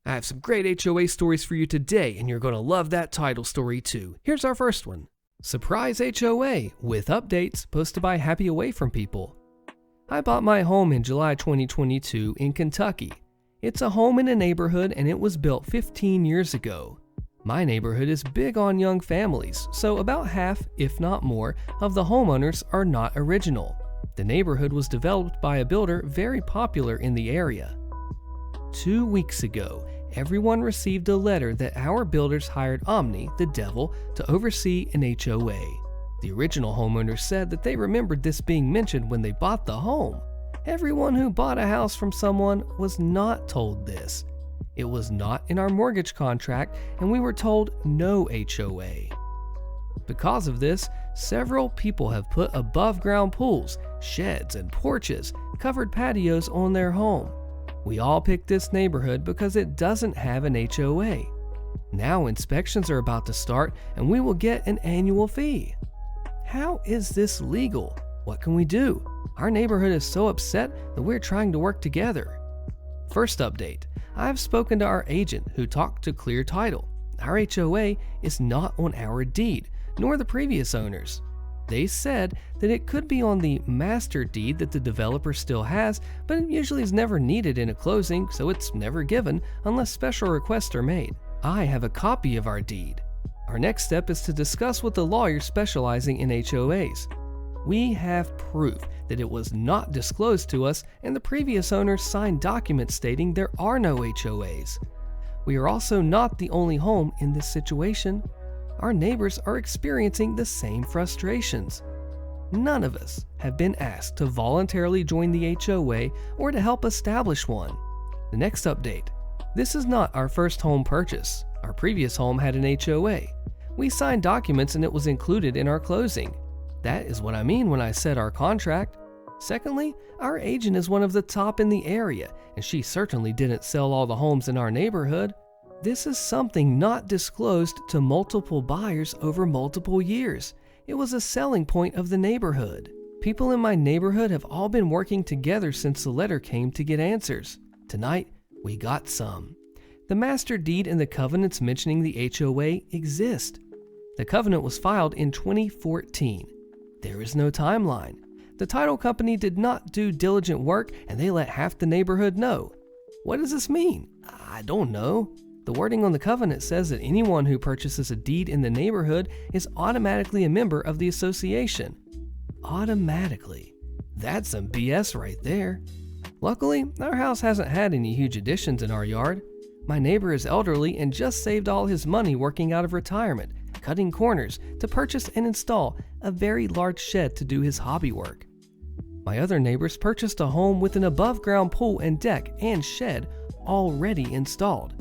I have some great HOA stories for you today, and you're going to love that title story too. Here's our first one. Surprise HOA with updates posted by Happy Away from People. I bought my home in July 2022 in Kentucky. It's a home in a neighborhood and it was built 15 years ago. My neighborhood is big on young families, so about half, if not more, of the homeowners are not original. The neighborhood was developed by a builder very popular in the area. 2 weeks ago, everyone received a letter that our builders hired Omni, the devil, to oversee an HOA. The original homeowners said that they remembered this being mentioned when they bought the home. Everyone who bought a house from someone was not told this. It was not in our mortgage contract, and we were told no HOA. Because of this, several people have put above-ground pools, sheds, and porches, covered patios on their home. We all picked this neighborhood because it doesn't have an HOA. Now inspections are about to start and we will get an annual fee. How is this legal? What can we do? Our neighborhood is so upset that we're trying to work together. First update, I've spoken to our agent who talked to Clear Title. Our HOA is not on our deed, nor the previous owners. They said that it could be on the master deed that the developer still has, but it usually is never needed in a closing, so it's never given unless special requests are made. I have a copy of our deed. Our next step is to discuss with the lawyer specializing in HOAs. We have proof that it was not disclosed to us and the previous owners signed documents stating there are no HOAs. We are also not the only home in this situation. Our neighbors are experiencing the same frustrations. None of us have been asked to voluntarily join the HOA or to help establish one. The next update. This is not our first home purchase. Our previous home had an HOA. We signed documents and it was included in our closing. That is what I mean when I said our contract. Secondly, our agent is one of the top in the area, and she certainly didn't sell all the homes in our neighborhood. This is something not disclosed to multiple buyers over multiple years. It was a selling point of the neighborhood. People in my neighborhood have all been working together since the letter came to get answers. Tonight, we got some. The master deed and the covenants mentioning the HOA exist. The covenant was filed in 2014. There is no timeline. The title company did not do diligent work and they let half the neighborhood know. What does this mean? I don't know. The wording on the covenant says that anyone who purchases a deed in the neighborhood is automatically a member of the association. Automatically. That's some BS right there. Luckily, our house hasn't had any huge additions in our yard. My neighbor is elderly and just saved all his money working out of retirement, cutting corners to purchase and install a very large shed to do his hobby work. My other neighbors purchased a home with an above-ground pool and deck and shed already installed.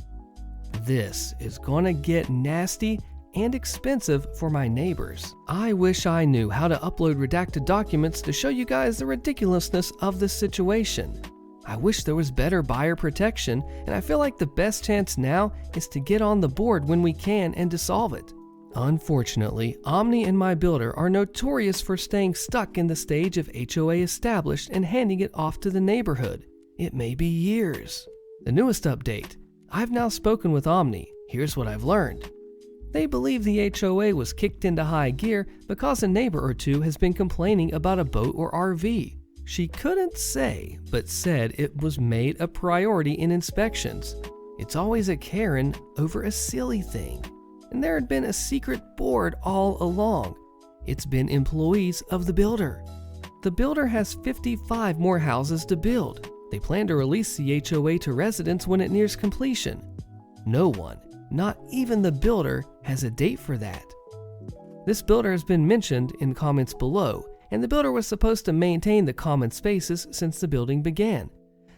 This is gonna get nasty and expensive for my neighbors. I wish I knew how to upload redacted documents to show you guys the ridiculousness of this situation. I wish there was better buyer protection, and I feel like the best chance now is to get on the board when we can and to solve it. Unfortunately, Omni and my builder are notorious for staying stuck in the stage of HOA established and handing it off to the neighborhood. It may be years. The newest update. I've now spoken with Omni. Here's what I've learned. They believe the HOA was kicked into high gear because a neighbor or two has been complaining about a boat or RV. She couldn't say, but said it was made a priority in inspections. It's always a Karen over a silly thing. And there had been a secret board all along. It's been employees of the builder. The builder has 55 more houses to build. They plan to release the HOA to residents when it nears completion. No one, not even the builder, has a date for that. This builder has been mentioned in comments below, and the builder was supposed to maintain the common spaces since the building began.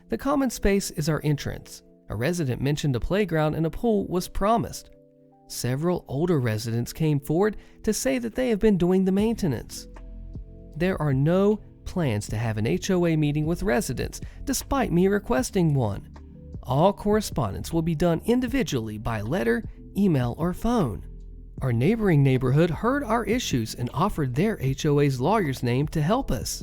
The common space is our entrance. A resident mentioned a playground and a pool was promised. Several older residents came forward to say that they have been doing the maintenance. There are no plans to have an HOA meeting with residents, despite me requesting one. All correspondence will be done individually by letter, email, or phone. Our neighboring neighborhood heard our issues and offered their HOA's lawyer's name to help us.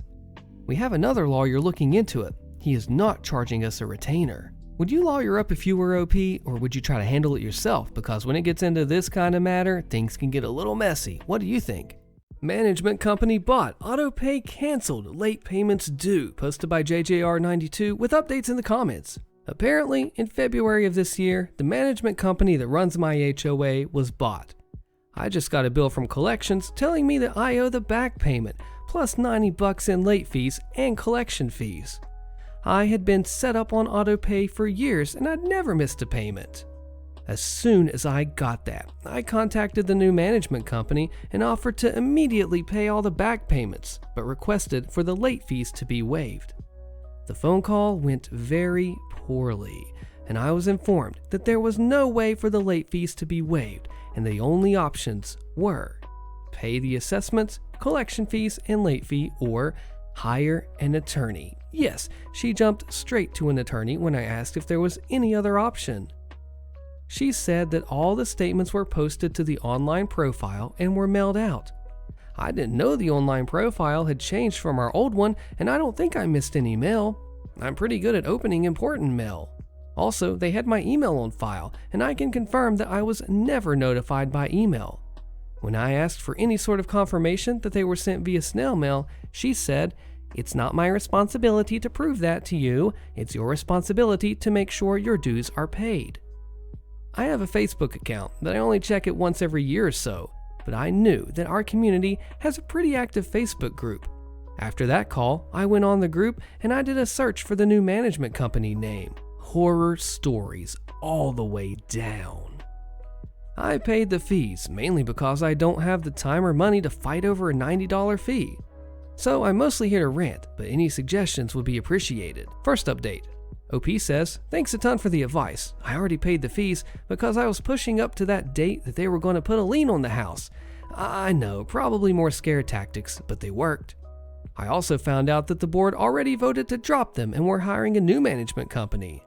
We have another lawyer looking into it. He is not charging us a retainer. Would you lawyer up if you were OP, or would you try to handle it yourself? Because when it gets into this kind of matter, things can get a little messy. What do you think? Management company bought, auto pay canceled, late payments due, posted by JJR92 with updates in the comments. Apparently, in February of this year, the management company that runs my HOA was bought. I just got a bill from collections telling me that I owe the back payment, plus $90 in late fees and collection fees. I had been set up on auto pay for years and I'd never missed a payment. As soon as I got that, I contacted the new management company and offered to immediately pay all the back payments, but requested for the late fees to be waived. The phone call went very poorly, and I was informed that there was no way for the late fees to be waived, and the only options were pay the assessments, collection fees, and late fee, or hire an attorney. Yes, she jumped straight to an attorney when I asked if there was any other option. She said that all the statements were posted to the online profile and were mailed out. I didn't know the online profile had changed from our old one, and I don't think I missed any mail. I'm pretty good at opening important mail. Also, they had my email on file, and I can confirm that I was never notified by email. When I asked for any sort of confirmation that they were sent via snail mail, she said, "It's not my responsibility to prove that to you. It's your responsibility to make sure your dues are paid." I have a Facebook account that I only check it once every year or so, but I knew that our community has a pretty active Facebook group. After that call, I went on the group and I did a search for the new management company name. Horror stories all the way down. I paid the fees mainly because I don't have the time or money to fight over a $90 fee. So I'm mostly here to rant, but any suggestions would be appreciated. First update. OP says, "Thanks a ton for the advice. I already paid the fees because I was pushing up to that date that they were going to put a lien on the house. I know, probably more scare tactics, but they worked. I also found out that the board already voted to drop them and we're hiring a new management company.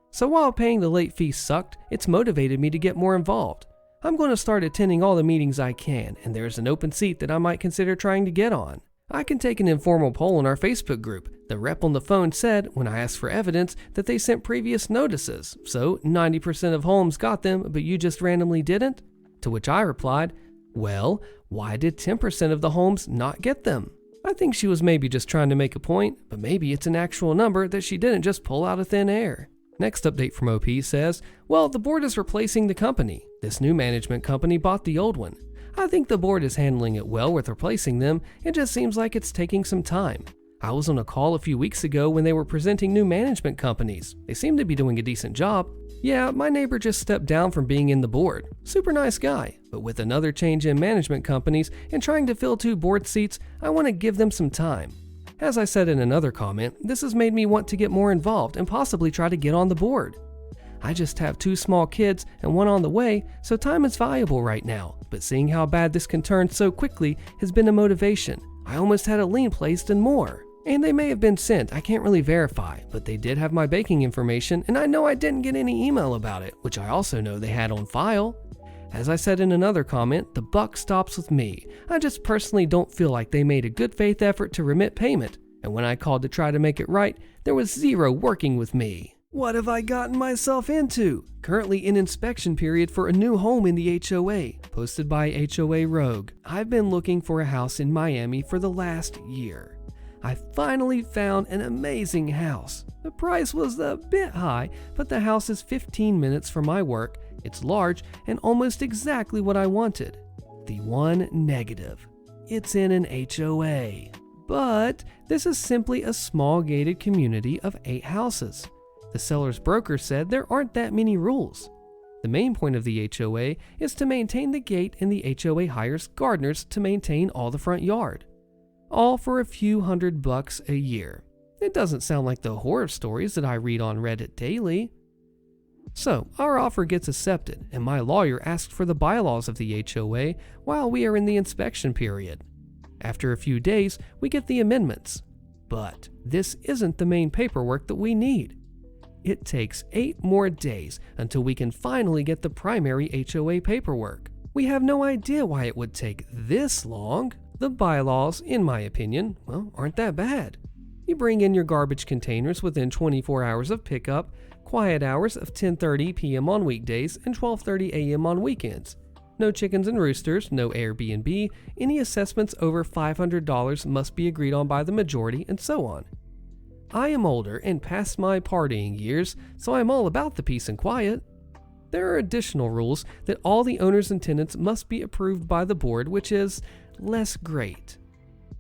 So while paying the late fee sucked, it's motivated me to get more involved. I'm going to start attending all the meetings I can, and there's an open seat that I might consider trying to get on. I can take an informal poll in our Facebook group. The rep on the phone said, when I asked for evidence, that they sent previous notices, so 90% of homes got them, but you just randomly didn't?" To which I replied, "Well, why did 10% of the homes not get them?" I think she was maybe just trying to make a point, but maybe it's an actual number that she didn't just pull out of thin air. Next update from OP says, "Well, the board is replacing the company. This new management company bought the old one. I think the board is handling it well with replacing them. It just seems like it's taking some time. I was on a call a few weeks ago when they were presenting new management companies. They seem to be doing a decent job. Yeah, my neighbor just stepped down from being in the board. Super nice guy, but with another change in management companies and trying to fill 2 board seats, I want to give them some time. As I said in another comment, this has made me want to get more involved and possibly try to get on the board. I just have 2 small kids and one on the way, so time is valuable right now, but seeing how bad this can turn so quickly has been a motivation. I almost had a lien placed and more. And they may have been sent, I can't really verify, but they did have my banking information, and I know I didn't get any email about it, which I also know they had on file. As I said in another comment, the buck stops with me. I just personally don't feel like they made a good faith effort to remit payment, and when I called to try to make it right, there was zero working with me. What have I gotten myself into? Currently in inspection period for a new home in the HOA, posted by HOA Rogue. I've been looking for a house in Miami for the last year. I finally found an amazing house. The price was a bit high, but the house is 15 minutes from my work, it's large, and almost exactly what I wanted. The one negative: it's in an HOA. But this is simply a small gated community of 8 houses. The seller's broker said there aren't that many rules. The main point of the HOA is to maintain the gate, and the HOA hires gardeners to maintain all the front yard. All for a few $100 a year. It doesn't sound like the horror stories that I read on Reddit daily. So, our offer gets accepted, and my lawyer asked for the bylaws of the HOA while we are in the inspection period. After a few days, we get the amendments. But this isn't the main paperwork that we need. It takes 8 more days until we can finally get the primary HOA paperwork. We have no idea why it would take this long. The bylaws, in my opinion, well, aren't that bad. You bring in your garbage containers within 24 hours of pickup, Quiet hours of 10:30 p.m. on weekdays and 12:30 a.m. on weekends. No chickens and roosters, no Airbnb, any assessments over $500 must be agreed on by the majority, and so on. I am older and past my partying years, so I am all about the peace and quiet. There are additional rules that all the owners and tenants must be approved by the board, which is less great.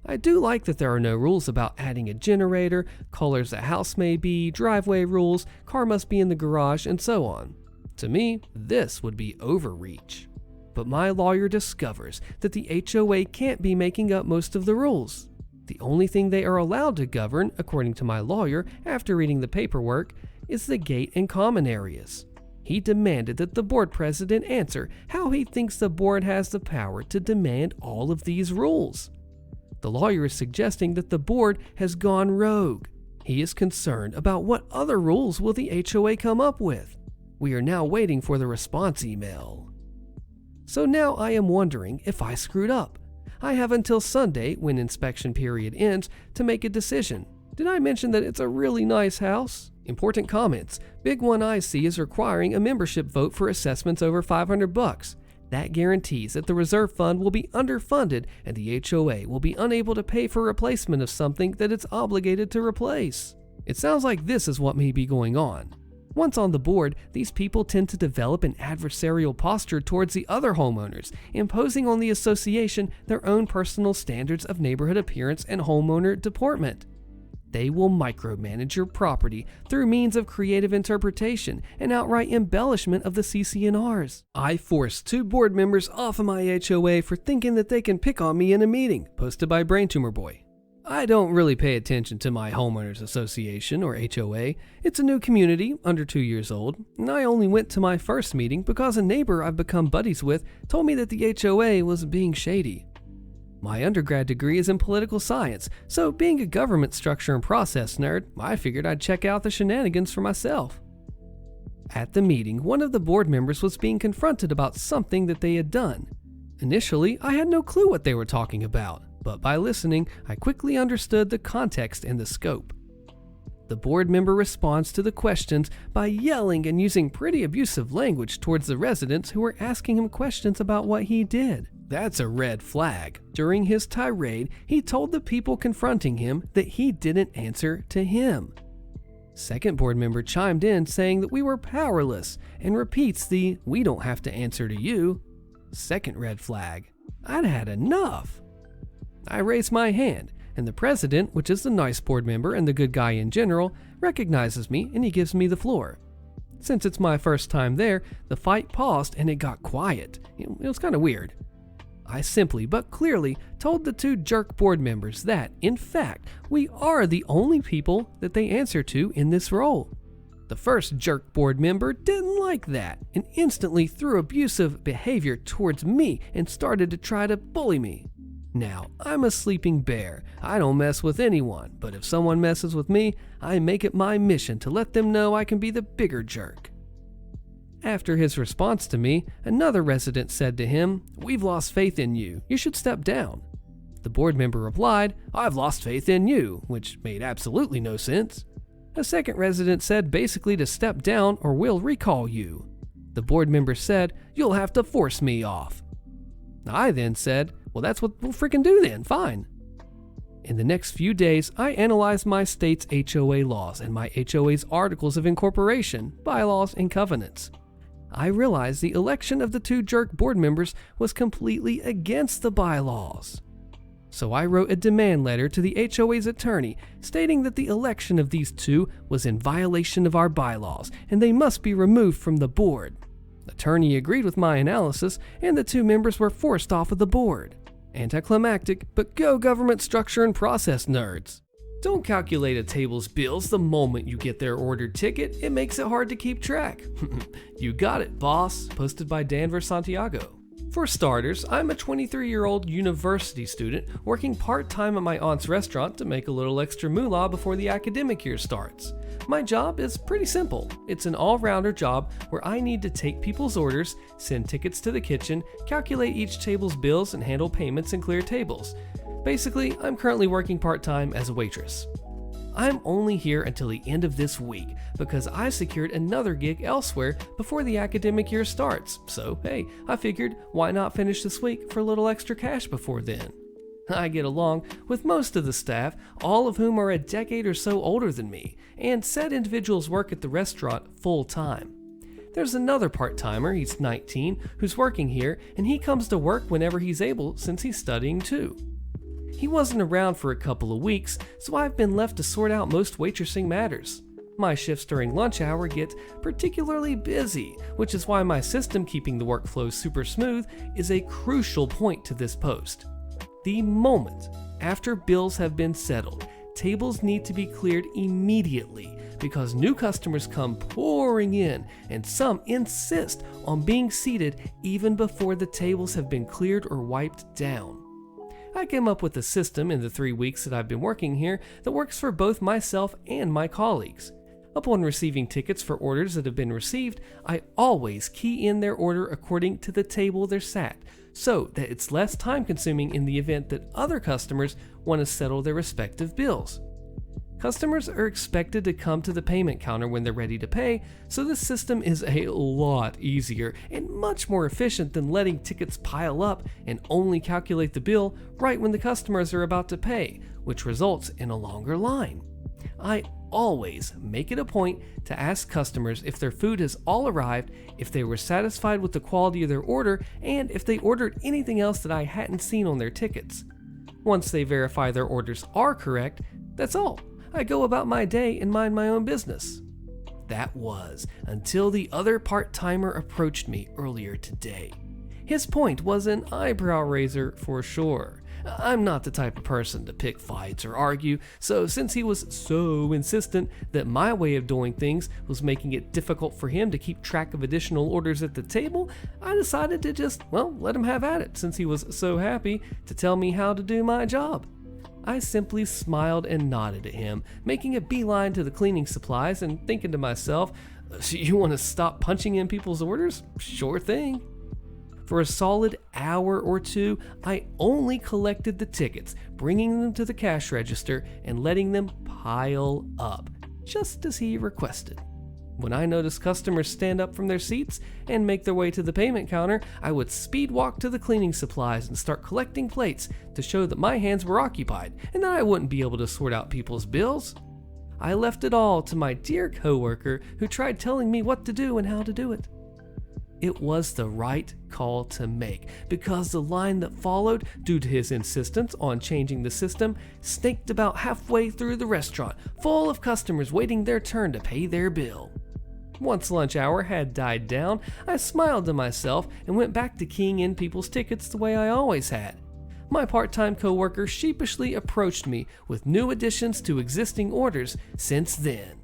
I do like that there are no rules about adding a generator, colors a house may be, driveway rules, car must be in the garage, and so on. To me, this would be overreach. But my lawyer discovers that the HOA can't be making up most of the rules. The only thing they are allowed to govern, according to my lawyer after reading the paperwork, is the gate and common areas. He demanded that the board president answer how he thinks the board has the power to demand all of these rules. The lawyer is suggesting that the board has gone rogue. He is concerned about what other rules will the HOA come up with. We are now waiting for the response email. So now I am wondering if I screwed up. I have until Sunday, when inspection period ends, to make a decision. Did I mention that it's a really nice house? Important comments. Big one I see is requiring a membership vote for assessments over $500. That guarantees that the reserve fund will be underfunded and the HOA will be unable to pay for replacement of something that it's obligated to replace. It sounds like this is what may be going on. Once on the board, these people tend to develop an adversarial posture towards the other homeowners, imposing on the association their own personal standards of neighborhood appearance and homeowner deportment. They will micromanage your property through means of creative interpretation and outright embellishment of the CC&Rs. I forced 2 board members off of my HOA for thinking that they can pick on me in a meeting, posted by Brain Tumor Boy. I don't really pay attention to my homeowners association or HOA. It's a new community, under 2 years old, and I only went to my first meeting because a neighbor I've become buddies with told me that the HOA was being shady. My undergrad degree is in political science, so being a government structure and process nerd, I figured I'd check out the shenanigans for myself. At the meeting, one of the board members was being confronted about something that they had done. Initially, I had no clue what they were talking about, but by listening, I quickly understood the context and the scope. The board member responds to the questions by yelling and using pretty abusive language towards the residents who were asking him questions about what he did. That's a red flag. During his tirade, he told the people confronting him that he didn't answer to him. Second board member chimed in saying that we were powerless and repeats the "we don't have to answer to you." Second red flag. I'd had enough. I raised my hand, and the president, which is the nice board member and the good guy in general, recognizes me and he gives me the floor. Since it's my first time there, the fight paused and it got quiet. It was kind of weird. I simply but clearly told the 2 jerk board members that, in fact, we are the only people that they answer to in this role. The first jerk board member didn't like that and instantly threw abusive behavior towards me and started to try to bully me. Now, I'm a sleeping bear. I don't mess with anyone, but if someone messes with me, I make it my mission to let them know I can be the bigger jerk. After his response to me, another resident said to him, "We've lost faith in you. You should step down." The board member replied, "I've lost faith in you," which made absolutely no sense. A second resident said basically to step down or we'll recall you. The board member said, "You'll have to force me off." I then said, "Well, that's what we'll freaking do then, fine." In the next few days, I analyzed my state's HOA laws and my HOA's articles of incorporation, bylaws, and covenants. I realized the election of the 2 jerk board members was completely against the bylaws. So I wrote a demand letter to the HOA's attorney stating that the election of these 2 was in violation of our bylaws and they must be removed from the board. The attorney agreed with my analysis and the 2 members were forced off of the board. Anticlimactic, but go government structure and process nerds. Don't calculate a table's bills the moment you get their ordered ticket. It makes it hard to keep track. You got it, boss. Posted by Danver Santiago. For starters, I'm a 23-year-old university student working part-time at my aunt's restaurant to make a little extra moolah before the academic year starts. My job is pretty simple. It's an all-rounder job where I need to take people's orders, send tickets to the kitchen, calculate each table's bills, and handle payments and clear tables. Basically, I'm currently working part-time as a waitress. I'm only here until the end of this week because I secured another gig elsewhere before the academic year starts. So hey, I figured why not finish this week for a little extra cash before then. I get along with most of the staff, all of whom are a decade or so older than me, and said individuals work at the restaurant full time. There's another part-timer, he's 19, who's working here, and he comes to work whenever he's able since he's studying too. He wasn't around for a couple of weeks, so I've been left to sort out most waitressing matters. My shifts during lunch hour get particularly busy, which is why my system keeping the workflow super smooth is a crucial point to this post. The moment after bills have been settled, tables need to be cleared immediately because new customers come pouring in and some insist on being seated even before the tables have been cleared or wiped down. I came up with a system in the 3 weeks that I've been working here that works for both myself and my colleagues. Upon receiving tickets for orders that have been received, I always key in their order according to the table they're sat, so that it's less time consuming in the event that other customers want to settle their respective bills. Customers are expected to come to the payment counter when they're ready to pay, so this system is a lot easier and much more efficient than letting tickets pile up and only calculate the bill right when the customers are about to pay, which results in a longer line. I always make it a point to ask customers if their food has all arrived, if they were satisfied with the quality of their order, and if they ordered anything else that I hadn't seen on their tickets. Once they verify their orders are correct, that's all. I go about my day and mind my own business. That was until the other part-timer approached me earlier today. His point was an eyebrow raiser for sure. I'm not the type of person to pick fights or argue, so since he was so insistent that my way of doing things was making it difficult for him to keep track of additional orders at the table, I decided to just, let him have at it since he was so happy to tell me how to do my job. I simply smiled and nodded at him, making a beeline to the cleaning supplies and thinking to myself, you want to stop punching in people's orders? Sure thing. For a solid hour or two, I only collected the tickets, bringing them to the cash register and letting them pile up, just as he requested. When I noticed customers stand up from their seats and make their way to the payment counter, I would speed walk to the cleaning supplies and start collecting plates to show that my hands were occupied and that I wouldn't be able to sort out people's bills. I left it all to my dear coworker who tried telling me what to do and how to do it. It was the right call to make because the line that followed, due to his insistence on changing the system, snaked about halfway through the restaurant, full of customers waiting their turn to pay their bill. Once lunch hour had died down, I smiled to myself and went back to keying in people's tickets the way I always had. My part-time coworker sheepishly approached me with new additions to existing orders since then.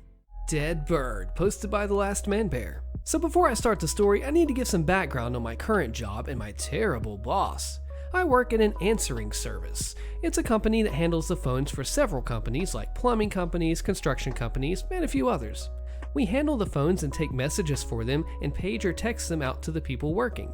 Dead bird, posted by The Last Man Bear. So before I start the story, I need to give some background on my current job and my terrible boss. I work at an answering service. It's a company that handles the phones for several companies like plumbing companies, construction companies, and a few others. We handle the phones and take messages for them and page or text them out to the people working.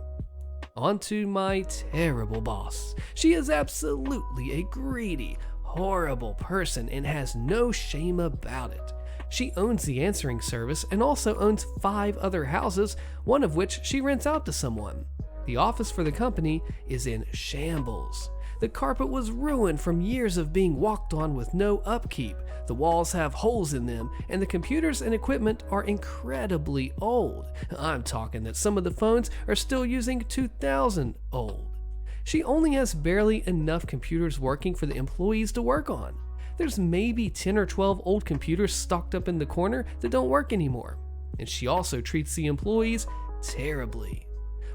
On to my terrible boss. She is absolutely a greedy, horrible person and has no shame about it. She owns the answering service and also owns 5 other houses, one of which she rents out to someone. The office for the company is in shambles. The carpet was ruined from years of being walked on with no upkeep. The walls have holes in them, and the computers and equipment are incredibly old. I'm talking that some of the phones are still using 2000 old. She only has barely enough computers working for the employees to work on. There's maybe 10 or 12 old computers stocked up in the corner that don't work anymore. And she also treats the employees terribly.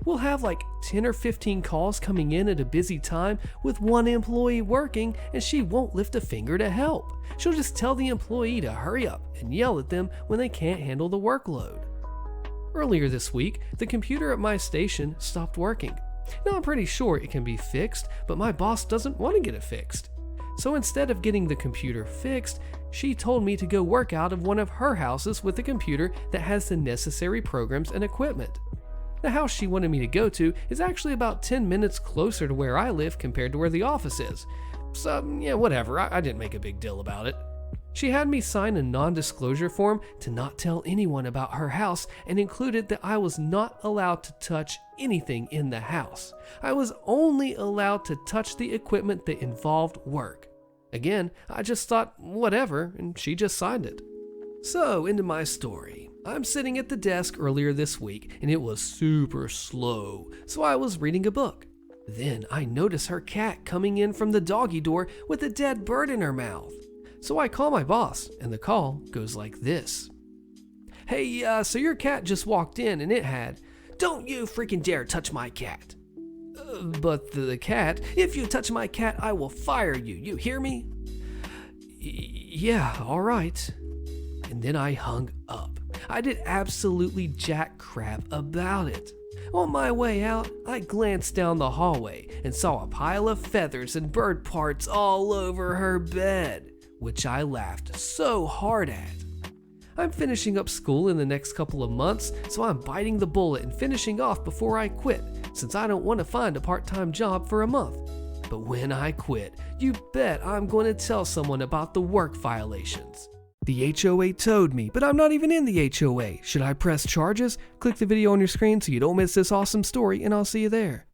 We'll have like 10 or 15 calls coming in at a busy time with one employee working, and she won't lift a finger to help. She'll just tell the employee to hurry up and yell at them when they can't handle the workload. Earlier this week, the computer at my station stopped working. Now I'm pretty sure it can be fixed, but my boss doesn't want to get it fixed. So instead of getting the computer fixed, she told me to go work out of one of her houses with a computer that has the necessary programs and equipment. The house she wanted me to go to is actually about 10 minutes closer to where I live compared to where the office is. So, yeah, whatever, I didn't make a big deal about it. She had me sign a non-disclosure form to not tell anyone about her house and included that I was not allowed to touch anything in the house. I was only allowed to touch the equipment that involved work. Again, I just thought, whatever, and she just signed it. So, into my story. I'm sitting at the desk earlier this week, and it was super slow, so I was reading a book. Then I notice her cat coming in from the doggy door with a dead bird in her mouth. So I call my boss, and the call goes like this. Hey, so your cat just walked in and it had, "Don't you freaking dare touch my cat." But the cat, "If you touch my cat, I will fire you. You hear me?" Yeah, all right. And then I hung up. I did absolutely jack crap about it. On my way out, I glanced down the hallway and saw a pile of feathers and bird parts all over her bed, which I laughed so hard at. I'm finishing up school in the next couple of months, so I'm biting the bullet and finishing off before I quit, since I don't want to find a part-time job for a month. But when I quit, you bet I'm going to tell someone about the work violations. The HOA towed me, but I'm not even in the HOA. Should I press charges? Click the video on your screen so you don't miss this awesome story, and I'll see you there.